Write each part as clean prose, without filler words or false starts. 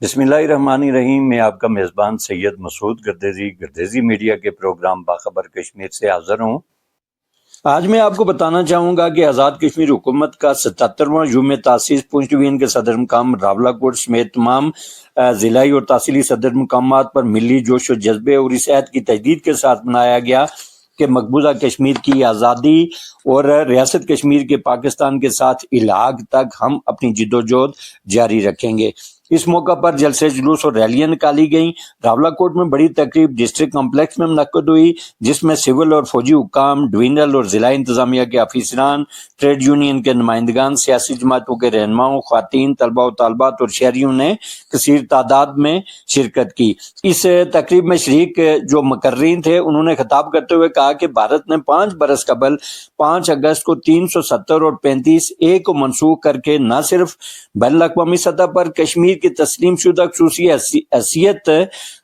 बिस्मिल्लाहिर्रहमानिर्रहीम। मैं आपका मेज़बान सैयद मसूद गर्देज़ी मीडिया के प्रोग्राम बाखबर कश्मीर से हाज़िर हूँ। आज मैं आपको बताना चाहूँगा कि आज़ाद कश्मीर हुकूमत का 77वां यूम तासीस पुंछ डिवीज़न के सदर मुकाम रावलाकोट समेत तमाम ज़िलाई और तहसीली सदर मुकामात पर मिली जोश व जज्बे और इस अहद की तजदीद के साथ मनाया गया कि मकबूजा कश्मीर की आज़ादी और रियासत कश्मीर के पाकिस्तान के साथ इलाक़ तक हम अपनी जिद्दोजहद जारी रखेंगे। इस मौका पर जलसे जुलूस और रैलियां निकाली गईं। रावलाकोट में बड़ी तकरीब डिस्ट्रिक्ट कम्प्लेक्स में मुनक्कद हुई, जिसमें सिविल और फौजी हुकाम, डिवीजनल और जिला इंतजामिया के अफसरान, ट्रेड यूनियन के नुमाइंदगान, सियासी जमातों के रहनुमाओं, ख्वातीन, तलबा और तालबात और शहरियों ने कसीर तादाद में शिरकत की। इस तकरीब में शरीक जो मुकर्रीन थे, उन्होंने खिताब करते हुए कहा कि भारत ने 5 बरस कबल 5 अगस्त को 370 और 35 ए को मनसूख करके न सिर्फ बैनुल-अक़वामी सतह पर कश्मीर की तस्लीम शुदा ख़ुसूसी हैसियत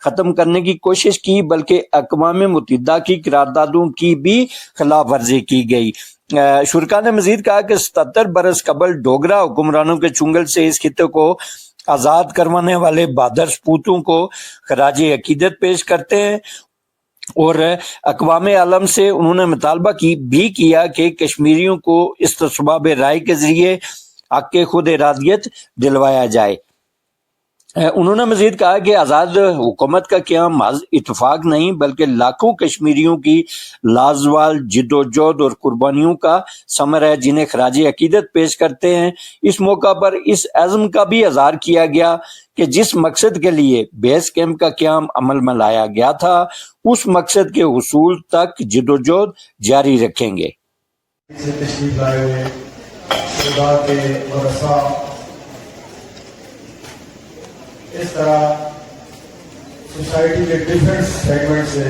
खत्म करने की कोशिश की, बल्कि अक़वाम मुत्तहिदा की करारदादों की भी खिलाफ वर्जी की गई। शुरका ने मजीद कहा कि 77 बरस कबल डोगरा हुक्मरानों के चुंगल से इस खित्ते को आज़ाद करवाने वाले बहादुर सपूतों को खराजे अकीदत पेश करते हैं और अक़वाम आलम से उन्होंने मुतालबा भी किया कि कश्मीरियों को इस्तिस्बाब राय के जरिए हक़ खुद इरादियत दिलवाया जाए। उन्होंने मजीद कहा कि आज़ाद हुकूमत का क़याम महज इत्तफाक नहीं, बल्कि लाखों कश्मीरियों की लाजवाल जिद्दोजहद और कुर्बानियों का समर है, जिन्हें खराज अकीदत पेश करते हैं। इस मौका पर इस अज़्म का भी इज़हार किया गया कि जिस मकसद के लिए बेस कैंप का क़याम अमल में लाया गया था, उस मकसद के हुसूल तक जिद्दोजहद जारी रखेंगे। इस तरह सोसाइटी के डिफरेंट सेगमेंट से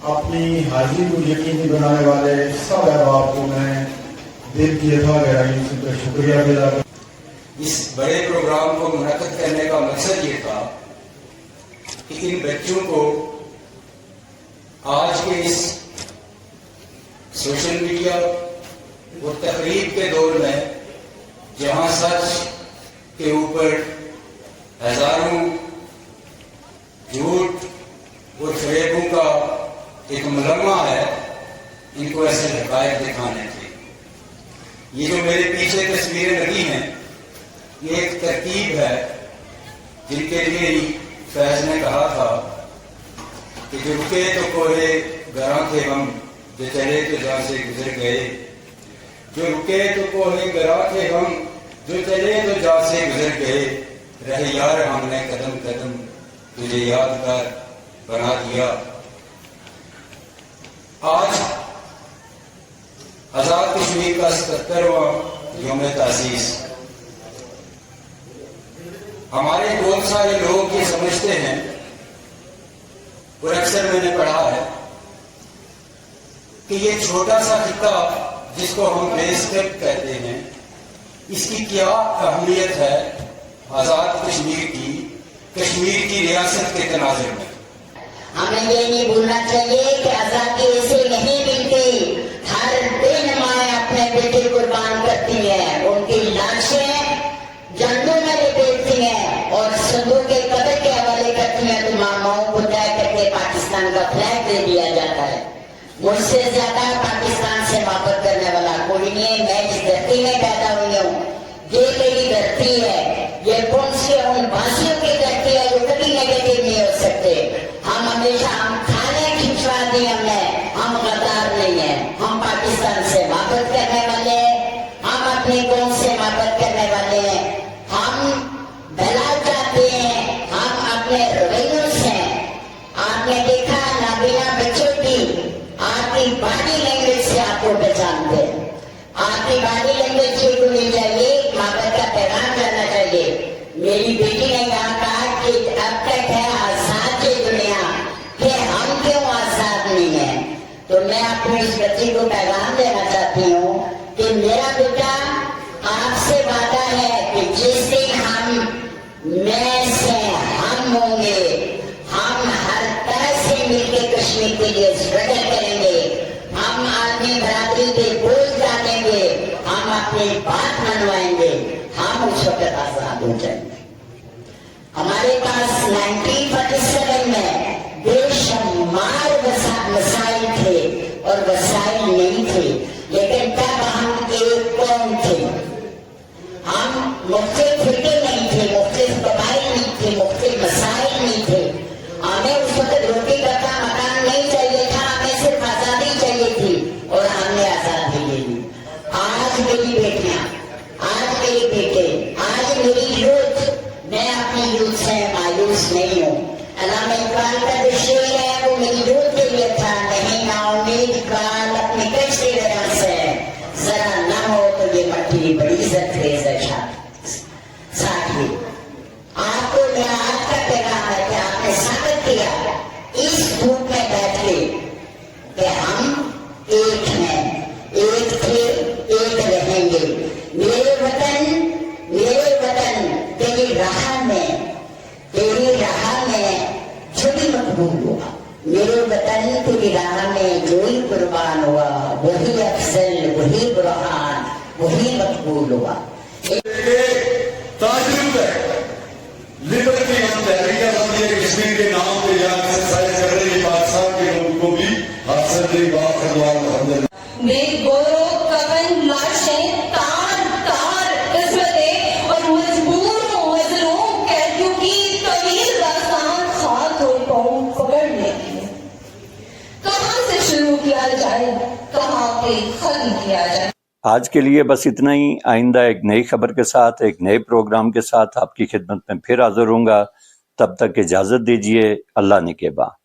अपनी हाजिरी को यकीनी बनाने वाले सब अहबाब को मैं दिल की अथाह गहराइयों से उनका शुक्रिया अदा करता हूं। इस बड़े प्रोग्राम को मुनक्किद करने का मकसद ये था कि इन बच्चों को आज के इस सोशल मीडिया और तकरीब के दौर में, जहां सच के ऊपर हजारों झूठ और फरेबों का एक मुलम्मा है, इनको ऐसे हक़ाइक़ दिखाने थे। ये जो मेरे पीछे तस्वीरें लगी हैं, ये एक तरकीब है जिनके लिए ही फैज ने कहा था कि जो रुके तो कोहे गरां थे हम, जो चले तो जहाँ से गुजर गए। जो रुके तो कोहे गरां थे हम, जो चले तो जहाँ से गुजर गए। रहे यार हमने कदम कदम तुझे यादगार बना दिया। आज आजाद कश्मीर का 77वां यूम तासीस। हमारे बहुत सारे लोग ये समझते हैं, और अक्सर मैंने पढ़ा है, कि ये छोटा सा खिता जिसको हम बेस कैंप कहते हैं, इसकी क्या अहमियत है आजाद कश्मीर की रियासत के तनाज़ुर में। हमें ये नहीं भूलना चाहिए कि आजादी ऐसे नहीं मिलती। हर दिन माएं अपने बेटे कुर्बान करती हैं, उनकी लाशें जंगलों में लपेटती हैं और संदूक के कब्र के हवाले करती हैं, तो मामाओं को तय करके पाकिस्तान का फ्लैग दे दिया जाता है। मुझसे ज्यादा पाकिस्तान से मोहब्बत करने वाला कोई नहीं है। मैं इस धरती में पैदा हुई हूँ, ये मेरी धरती है, ये पुंछ के उन वासियों की धरती है जो कभी नेगेटिव नहीं हो सकते। हम हमेशा खाने खिंचवा दी हमने, हम गद्दार नहीं है। हम पाकिस्तान से मोहब्बत करने वाले हैं, हम अपनी कौम से मोहब्बत करने वाले हैं, हम भला चाहते हैं, हम अपने रवैयों से। आपने देखा नाबीना बच्चों की आपकी बॉडी लैंग्वेज से आपको पहचानते हैं। आपकी बॉडी लैंग्वेज ठीक होनी चाहिए, मोहब्बत का पैगाम करना चाहिए। मेरी बेटी ने यहाँ कहा कि अब तक है आजाद की दुनिया, कि हम क्यों आजाद नहीं है। तो मैं अपनी इस बच्ची को पैगाम देना चाहती हूँ कि मेरा बेटा, आपसे वादा है कि जिस दिन मैं से हम होंगे, हम हर तरह से मिलकर कश्मीर के लिए स्ट्रगल करेंगे। हम आदमी बराबरी के बोल जानेंगे, हम अपनी बात मनवाएंगे, हम उस वक्त आजाद हो जाएंगे। हमारे पास 1947 में बेशुमार मसाइल थे और वसाइल नहीं थे, लेकिन तब हम एक कौम थे। हम मुख्तलिफ फिरके नहीं थे, मुख्तलिफ कबाइल नहीं थे, मुख्तलिफ मसाइल नहीं थे। हमें उस वक्त रोटी कपड़ा मकान नहीं चाहिए था, हमें सिर्फ आजादी चाहिए थी और हमने आजादी ले ली। आज मेरी बेटियां, आज मेरे बेटे, आज मेरी यूथ, मैं अपनी यूथ से मायूस नहीं हूँ। अल्लामा इकबाल का जो शेर है वो मेरी यूथ के लिए था, नहीं नाउम्मीद इकबाल अपनी कश्ती रंग से जरा न हो तो ये मट्टी बड़ी जख्रेज है। साथी, आपको मेरा आज का पैगाम है कि आपने साबित किया इस धूप में बैठ के कि हम एक हैं, एक थे, एक रहेंगे। मेरे वतन तेरी राह में जो भी मकबूल हुआ, मेरे वतन तेरी राह में जो ही कुर्बान हुआ वही अफजल, वही बुरहान, वही मकबूल हुआ। ताजुब है, लिबर्टी हम तहरीक बंदी है, कश्मीर के नाम पे यहाँ एक्सरसाइज कर रही पाकिस्तान के लोगों को भी हासिल नहीं बात करवा। बेगौरव कवन लाशें तार तार किस्मतें और मजबूर वज़रों कैदियों की तवील दास्तान हाथ और पाँव पकड़ लेती है। कहाँ से शुरू किया जाए, कहाँ पे खत्म किया जाए। आज के लिए बस इतना ही। आइंदा एक नई खबर के साथ, एक नए प्रोग्राम के साथ आपकी खिदमत में फिर हाजिर होऊंगा। तब तक इजाजत दीजिए। अल्लाह निगहबान।